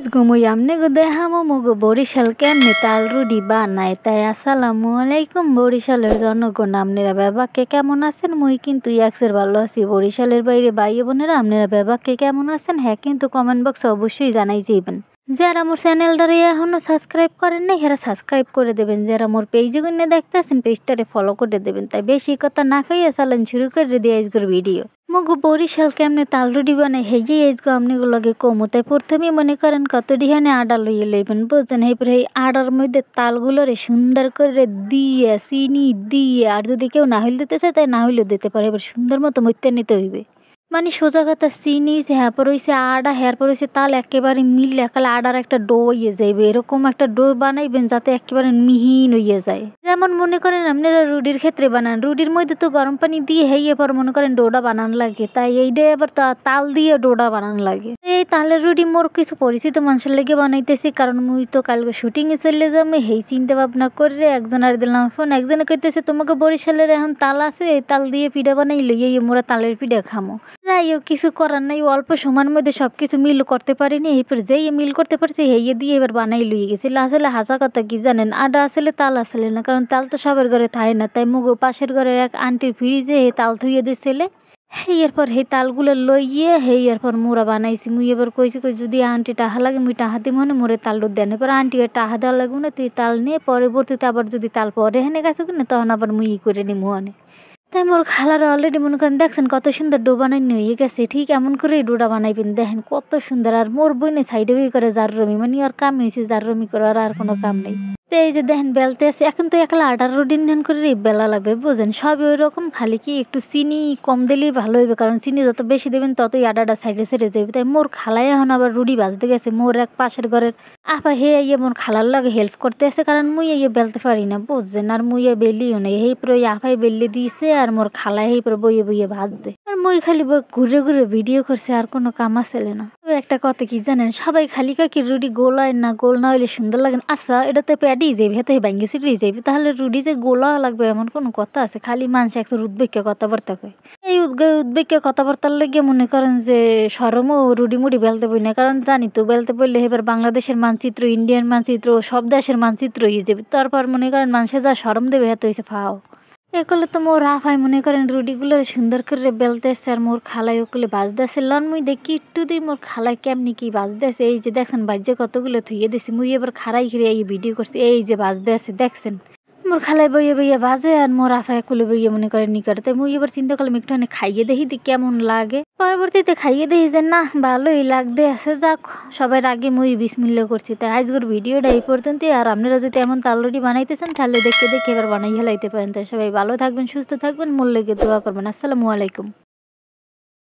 আজগো মুই আমনেগো দেখামো মোগো বরিশাল কেমনে তাল রুডি বানায়। তাই আসসালামু আলাইকুম বরিশালের জনগণ, আপনারা ব্যাবাকে কেমন আছেন? মুই কিন্তু ইয়াক্সের ভালো আছি। বরিশালের বাইরে ভাই বোনেরা আপনারা ব্যাবাকে কেমন আছেন? হ্যাঁ কিন্তু কমেন্ট বক্সে অবশ্যই জানাই যাইবেন। যারা মোর চ্যানেলটারে এখনো সাবস্ক্রাইব করেন নাই হেরা সাবস্ক্রাইব করে দেবেন। যারা মোর পেজে গুনে দেখতেছেন পেজটারে ফলো করে দেবেন। তাই বেশি কথা না কইয়া চালান শুরু করে দিয়ে আজকের ভিডিও। মগো বরিশাল কেমনে তাল রুডি বানাই হেই আজগো আমনিগো লগে কমু। তাই প্রথমেই মনে করেন কত ডিহানে আডা লইয়া লইবেন বুঝছেন। এরপরে এই আডার মধ্যে তালগুলোরে সুন্দর করে দিয়ে চিনি দিয়ে, আর যদি কেউ নাহল দিতে চায় তাই নাহলেও দিতে পারে। এবার সুন্দর মতো মইত্যা নিতে হইবে। মানে সোজা কথা চিনি হ্যারপর হইছে আডা, হ্যারপর হইছে তাল একেবারে মিললে একালে আডার একটা ডো হইয়ে যাইবে। এরকম একটা ডো বানাইবেন যাতে একেবারে মিহিন হইয়া যায়। যেমন মনে করেন আপনারা রুটির ক্ষেত্রে বানান, রুটির মধ্যে তো গরম পানি দিয়ে হেই এবার মনে করেন ডোটা বানান লাগে। তাই এইটা এবার তাল দিয়ে ডোটা বানান লাগে। এই তালের রুটি মোর কিছু পরিচিত মানুষের লেগে বানাইতেছি, কারণ মুই তো কালকে শুটিংয়ে চলে যাবো। হেই চিন্তা ভাবনা করে একজনের দিলাম ফোন, একজনে কইতেছে তোমাকে বরিশালের এখন তাল আছে, এই তাল দিয়ে পিঠা বানাই লইয়া মোরা তালের পিঠা খামো। যাই হোক কিছু করার নাই, অল্প সময়ের মধ্যে সব কিছু মিল করতে পারিনি। এরপর যেই মিল করতে পারছি হেয়ে দিয়ে এবার বানাই লইয়ে গেছিল। আসলে হাসা কথা কি জানেন, আডা আসলে তাল আসলে না, কারণ তাল তো সবার ঘরে থাকে না। তাই মুগো পাশের ঘরের এক আন্টির ফ্রিজে তাল থুইয়ে দিয়েছিলে। এরপর সেই তালগুলো লইয়ে এরপর মোরা বানাইছি। মুই এবার কইছি যদি আন্টি টাহা লাগে মুই টাহা দিব মনে মোরে তালটা দেন। এবার আন্টি টাহা দেওয়া লাগবে না, তুই তাল নিয়ে পরবর্তীতে আবার যদি তাল পরে হেনে গেছে কিনা তখন আবার মুই করে নিমু অনে। তাই মোর খালারা অলরেডি মনে করেন দেখছেন কত সুন্দর ডো বানাই হয়ে গেছে। ঠিক এমন করে ডোটা বানাইবেন দেখেন কত সুন্দর। আর মোর বইনে সাইডে বই করে জাররমি, মানে আর কাম হয়েছে জাররমি করার আর কোনো কাম নেই। তো এই যে দেখেন বেলতে আছে, এখন তো একলা আটার রুটি ধান করে বেলা লাগবে বুঝেন। সবই ওই রকম, খালি কি একটু চিনি কম দিলেই ভালো হইবে, কারণ চিনি যত বেশি দেবেন ততই আটাটা সাইডে সেরে যাবে। তাই মোর খালাই এখন আবার রুটি ভাজতে গেছে। মোর এক পাশের ঘরের আপা ইয়ে মোর খালার লাগে হেল্প করতে আছে, কারণ মুই ইয়ে বেলতে পারি না বুঝছেন। আর মুই বেলিও নেই, এই পরে আফাই বেললে দিয়েছে আর মোর খালাই এই পরে বইয়ে বইয়ে ভাজছে। আর মুই খালি ঘুরে ঘুরে ভিডিও করছে, আর কোনো কাম আসলে না। তো একটা কথা কি জানেন, সবাই খালি কি রুটি গোল হয় না, গোল না হইলে সুন্দর লাগে না। আচ্ছা এটাতে প্যাডি যাবে হেতে ভাঙ্গি সিটি যাবে, তাহলে রুটি যে গোলা লাগবে এমন কোনো কথা আছে? খালি মানুষ একটা উদ্বেগ্য কথাবার্তা কয়। এই উদ্বেগ্য কথাবার্তার লেগে মনে করেন যে সরমও রুটি মুড়ি বেলতে বই না, কারণ জানি তো বেলতে বললে এবার বাংলাদেশের মানচিত্র, ইন্ডিয়ান মানচিত্র, সব দেশের মানচিত্র হয়ে যাবে। তারপর মনে করেন মানুষে যা সরম দেবে হাতে হয়েছে ফাও। এগুলো তো মোর আফাই মনে করেন রুটিগুলো সুন্দর করে বেলতেছে, আর মোর খালাই ওগুলো বাজতেছে। লন মুই দেখি একটু দিই মোর খালাই কেমনি কি বাজতেছে। এই যে দেখছেন বাজ্যে কতগুলো থুইয়ে দিছি। মুই এবার খাড়াই খেয়ে এই ভিডিও করছি। এই যে বাজতে আছে দেখছেন, মোর খালাই বইয়ে বইয়ে বাজে আর মোর আফাই কুলে বইয়ে মনে করেন নি করে। তাই মুই এবার চিন্তা করলাম একটু খাইয়ে দেখি কেমন লাগে। পরবর্তীতে খাইয়ে দেখি যে না ভালোই লাগতে আছে। যাক সবার আগে মুই বিসমিল্লাহ করছি। তাই আজকের ভিডিওটা এই পর্যন্তই। আর আপনারা যদি এমন তাল রুটি বানাইতেছেন তাহলে দেখে দেখে এবার বানাই হেলাইতে পারেন। তাই সবাই ভালো থাকবেন, সুস্থ থাকবেন, মোর লেগে দোয়া করবেন। আসসালামু আলাইকুম।